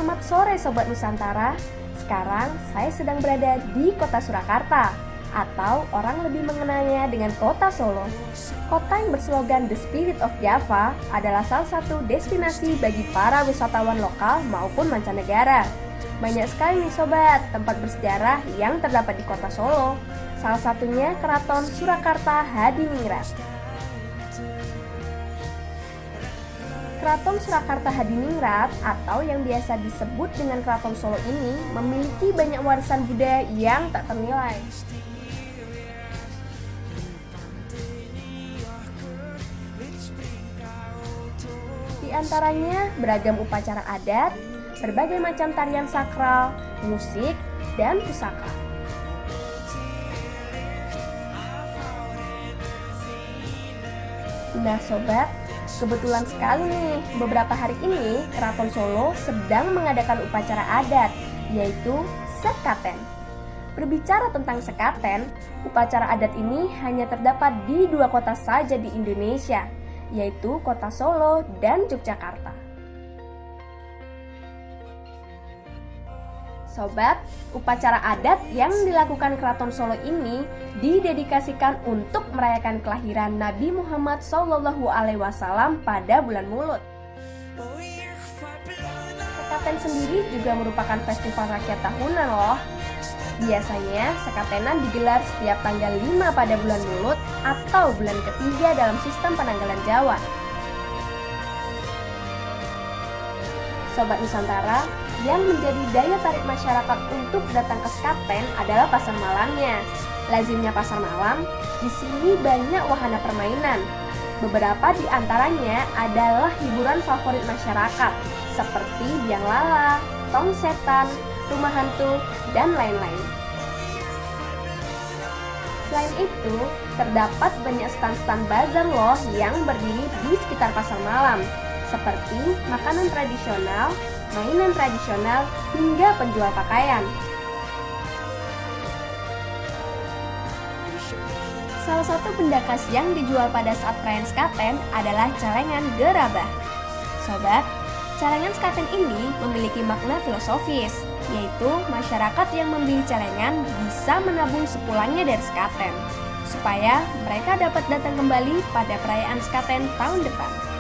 Selamat sore Sobat Nusantara. Sekarang saya sedang berada di kota Surakarta, atau orang lebih mengenalnya dengan kota Solo. Kota yang berslogan The Spirit of Java adalah salah satu destinasi bagi para wisatawan lokal maupun mancanegara. Banyak sekali nih sobat tempat bersejarah yang terdapat di kota Solo. Salah satunya Keraton Surakarta Hadiningrat. Keraton Surakarta Hadiningrat atau yang biasa disebut dengan Keraton Solo ini memiliki banyak warisan budaya yang tak ternilai. Di antaranya beragam upacara adat, berbagai macam tarian sakral, musik, dan pusaka. Nah sobat, kebetulan sekali nih, beberapa hari ini Keraton Solo sedang mengadakan upacara adat, yaitu Sekaten. Berbicara tentang Sekaten, upacara adat ini hanya terdapat di 2 kota saja di Indonesia, yaitu kota Solo dan Yogyakarta. Sobat, upacara adat yang dilakukan Keraton Solo ini didedikasikan untuk merayakan kelahiran Nabi Muhammad SAW pada bulan Mulud. Sekaten sendiri juga merupakan festival rakyat tahunan loh. Biasanya Sekatenan digelar setiap tanggal 5 pada bulan Mulud atau bulan ketiga dalam sistem penanggalan Jawa. Sobat Nusantara, yang menjadi daya tarik masyarakat untuk datang ke Sekaten adalah pasar malamnya. Lazimnya pasar malam, di sini banyak wahana permainan. Beberapa di antaranya adalah hiburan favorit masyarakat, seperti biang lala, tong setan, rumah hantu, dan lain-lain. Selain itu, terdapat banyak stand-stand bazar loh yang berdiri di sekitar pasar malam, seperti makanan tradisional, mainan tradisional, hingga penjual pakaian. Salah satu benda khas yang dijual pada saat perayaan Sekaten adalah celengan gerabah. Sobat, celengan Sekaten ini memiliki makna filosofis, yaitu masyarakat yang membeli celengan bisa menabung sepulangnya dari Sekaten, supaya mereka dapat datang kembali pada perayaan Sekaten tahun depan.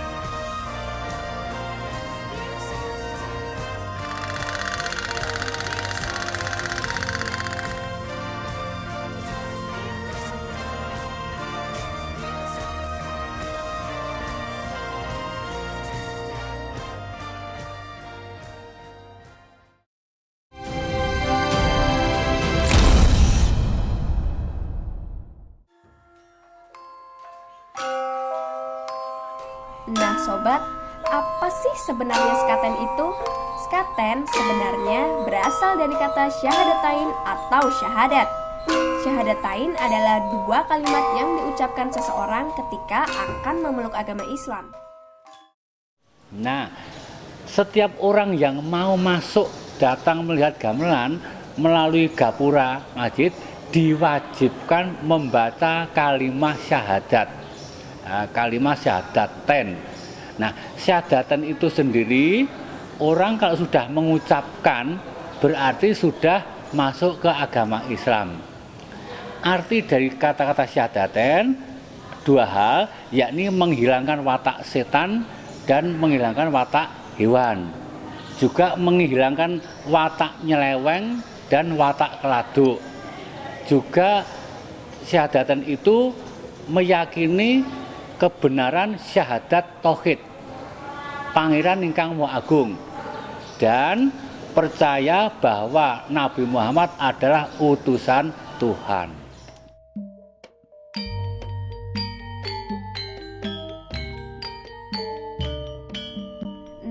Nah sobat, apa sih sebenarnya Sekaten itu? Sekaten sebenarnya berasal dari kata syahadatain atau syahadat. Syahadatain adalah 2 kalimat yang diucapkan seseorang ketika akan memeluk agama Islam. Nah, setiap orang yang mau masuk datang melihat gamelan melalui gapura masjid diwajibkan membaca kalimat syahadat. Kalimat syahadaten. Nah, syahadaten itu sendiri orang kalau sudah mengucapkan berarti sudah masuk ke agama Islam. Arti dari kata-kata syahadaten 2 hal, yakni menghilangkan watak setan dan menghilangkan watak hewan. Juga menghilangkan watak nyeleweng dan watak keladuk. Juga syahadaten itu meyakini kebenaran syahadat tauhid Pangeran ingkang Maha Agung dan percaya bahwa Nabi Muhammad adalah utusan Tuhan.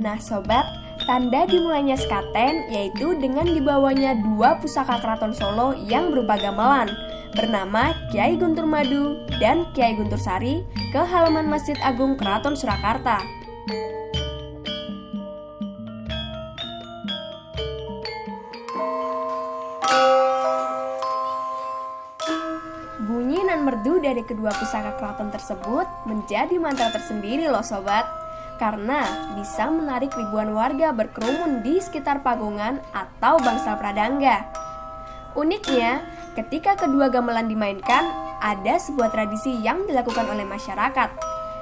Nah sobat, tanda dimulainya Sekaten yaitu dengan dibawanya 2 pusaka Keraton Solo yang berupa gamelan bernama Kyai Guntur Madu dan Kyai Guntur Sari ke halaman Masjid Agung Keraton Surakarta. Bunyi nan merdu dari kedua pusaka keraton tersebut menjadi mantra tersendiri loh sobat. karena bisa menarik ribuan warga berkerumun di sekitar pagungan atau bangsal pradangga. Uniknya, ketika kedua gamelan dimainkan, ada sebuah tradisi yang dilakukan oleh masyarakat,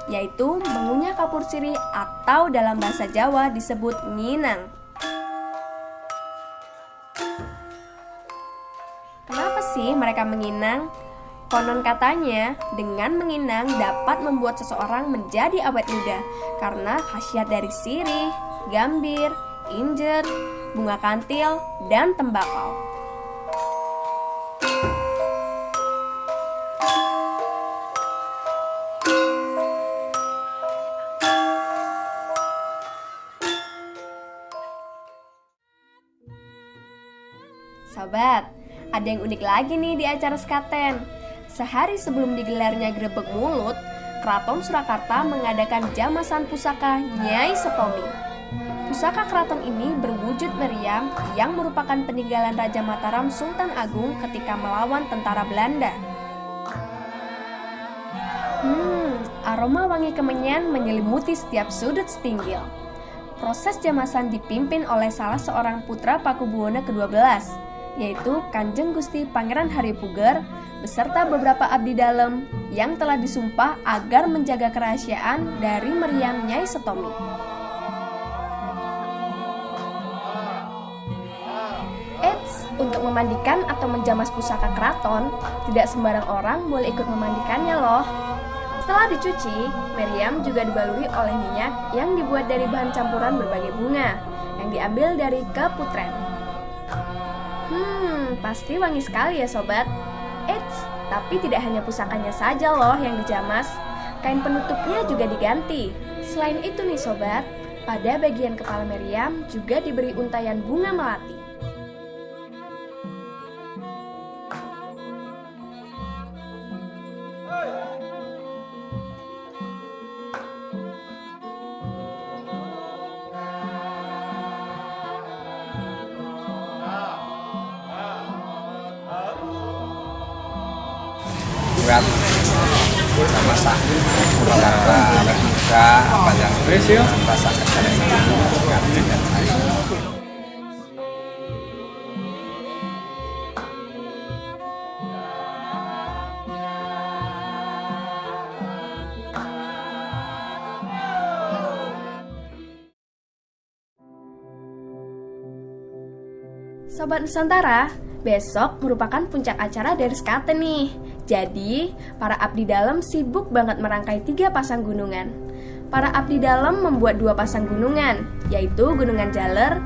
yaitu mengunyah kapur sirih atau dalam bahasa Jawa disebut nginang. Kenapa sih mereka menginang? Konon katanya, dengan menginang dapat membuat seseorang menjadi awet muda karena khasiat dari sirih, gambir, injek, bunga kantil, dan tembakau. Sobat, ada yang unik lagi nih di acara Sekaten. Sehari sebelum digelarnya Grebeg Mulut, Keraton Surakarta mengadakan jamasan pusaka Nyai Setomi. Pusaka keraton ini berwujud meriam yang merupakan peninggalan Raja Mataram Sultan Agung ketika melawan tentara Belanda. Aroma wangi kemenyan menyelimuti setiap sudut Setinggil. Proses jamasan dipimpin oleh salah seorang putra Pakubuwono ke-12, yaitu Kanjeng Gusti Pangeran Haripuger beserta beberapa abdi dalem yang telah disumpah agar menjaga kerahasiaan dari meriam Nyai Setomi. Eits, untuk memandikan atau menjamas pusaka keraton, tidak sembarang orang boleh ikut memandikannya loh. Setelah dicuci, meriam juga dibaluri oleh minyak yang dibuat dari bahan campuran berbagai bunga yang diambil dari keputren. Pasti wangi sekali ya sobat. Eits, tapi tidak hanya pusakanya saja loh yang dijamas, kain penutupnya juga diganti. Selain itu nih sobat, pada bagian kepala meriam juga diberi untayan bunga melati. buat masak Purwakarta dan juga apa yang rasakan dari dengan saya. Sobat Nusantara, besok merupakan puncak acara dari Sekaten nih. Jadi, para abdi dalem sibuk banget merangkai 3 pasang gunungan. Para abdi dalem membuat 2 pasang gunungan, yaitu Gunungan Jaler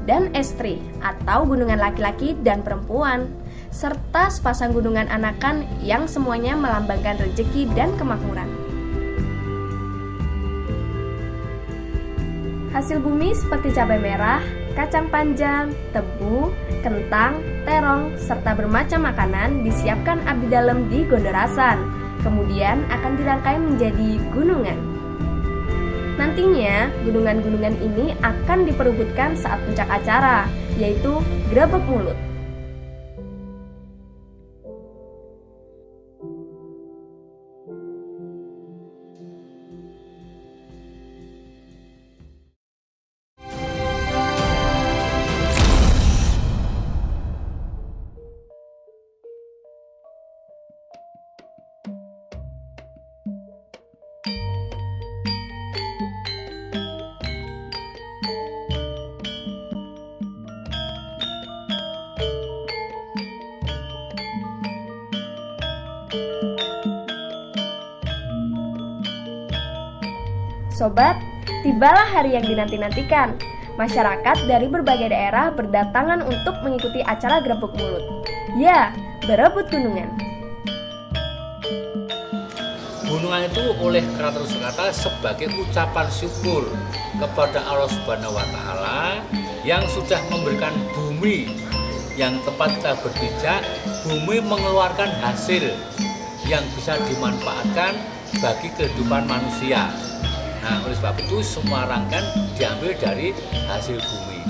dan Estri, atau gunungan laki-laki dan perempuan, serta sepasang gunungan anakan yang semuanya melambangkan rezeki dan kemakmuran. Hasil bumi seperti cabai merah, kacang panjang, tebu, kentang, terong, serta bermacam makanan disiapkan abdi dalem di Gondorasan, kemudian akan dirangkai menjadi gunungan. Nantinya, gunungan-gunungan ini akan diperebutkan saat puncak acara, yaitu Grebeg Mulut. Sobat, tibalah hari yang dinanti-nantikan. Masyarakat dari berbagai daerah berdatangan untuk mengikuti acara Grebeg Mulut. Ya, berebut gunungan. Gunungan itu oleh Keraton Surakarta sebagai ucapan syukur kepada Allah Subhanahu wa Ta'ala yang sudah memberikan bumi yang tempat kita berpijak, bumi mengeluarkan hasil yang bisa dimanfaatkan bagi kehidupan manusia. Nah, oleh sebab itu semua rangkaian diambil dari hasil bumi.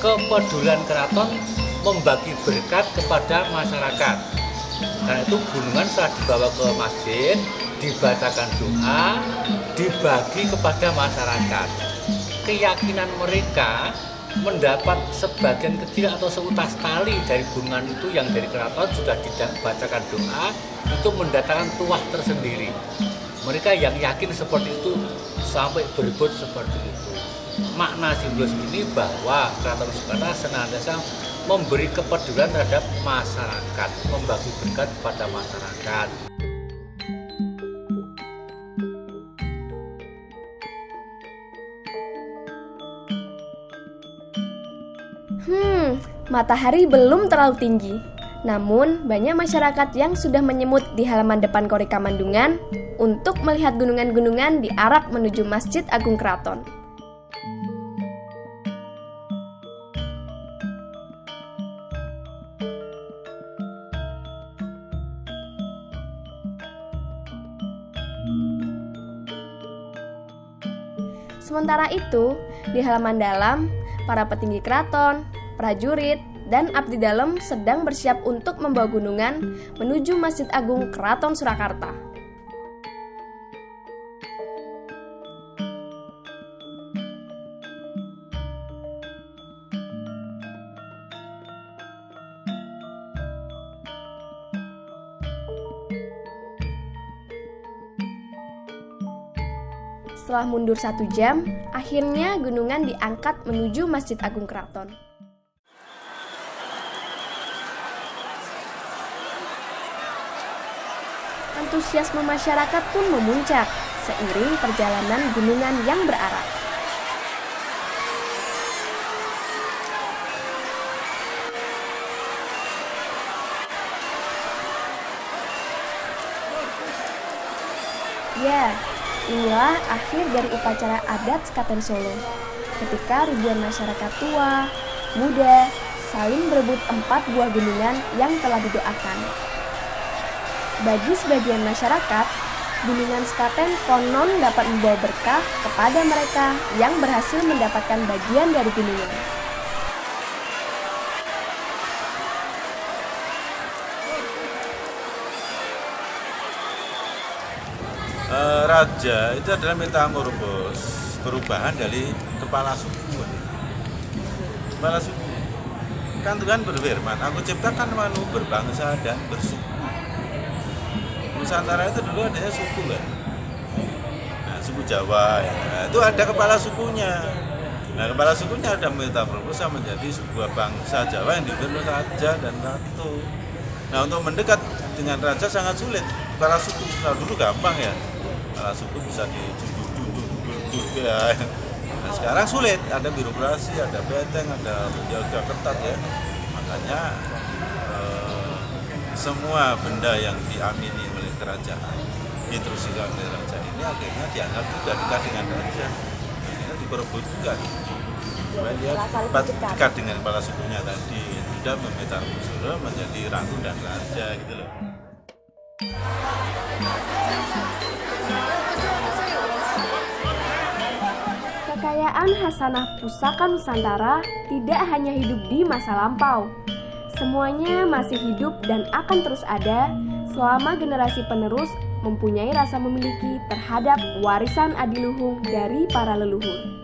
Kepedulian keraton membagi berkat kepada masyarakat. Karena itu gunungan setelah dibawa ke masjid, dibacakan doa, dibagi kepada masyarakat. Keyakinan mereka mendapat sebagian kecil atau seutas tali dari gunungan itu yang dari keraton sudah dibacakan doa itu mendatangkan tuah tersendiri. Mereka yang yakin seperti itu sampai berebut seperti itu. Makna simbolis ini bahwa Keraton Surakarta senantiasa memberi kepedulian terhadap masyarakat, membagi berkat kepada masyarakat. Matahari belum terlalu tinggi. Namun, banyak masyarakat yang sudah menyemut di halaman depan Kori Kamandungan untuk melihat gunungan-gunungan di arah menuju Masjid Agung Keraton. Sementara itu, di halaman dalam, para petinggi keraton, prajurit, dan abdi dalam sedang bersiap untuk membawa gunungan menuju Masjid Agung Keraton Surakarta. Setelah mundur 1 jam, akhirnya gunungan diangkat menuju Masjid Agung Keraton. Antusiasme masyarakat pun memuncak seiring perjalanan gunungan yang berarak. Ya, inilah akhir dari upacara adat Sekaten Solo. Ketika ribuan masyarakat tua, muda, saling berebut 4 buah gunungan yang telah didoakan. Bagi sebagian masyarakat, gunungan Sekaten konon dapat membawa berkah kepada mereka yang berhasil mendapatkan bagian dari gunungan. Raja itu adalah metamorfos, perubahan dari kepala suku. Kepala suku kan Tuhan berfirman, aku ciptakan manusia berbangsa dan bersuku. Nusantara itu dulu adanya suku kan, nah, suku Jawa ya. Nah, itu ada kepala sukunya. Nah, kepala sukunya ada metamorfos menjadi sebuah bangsa Jawa yang dipimpin raja dan ratu. Nah, untuk mendekat dengan raja sangat sulit. Kepala suku dulu gampang ya. Kepala suku bisa dijunjung ya. Nah, sekarang sulit, ada birokrasi, ada benteng, ada penjaga ketat ya. Makanya semua benda yang diamini oleh kerajaan, diinstruksikan oleh raja ini akhirnya dianggap juga dekat dengan raja. Akhirnya diperebutkan. Dia dekat dengan kepala sukunya tadi, sudah memetamorfose menjadi ratu dan raja gitu loh. Kekayaan Hasanah Pusaka Nusantara tidak hanya hidup di masa lampau. Semuanya masih hidup dan akan terus ada selama generasi penerus mempunyai rasa memiliki terhadap warisan adiluhung dari para leluhur.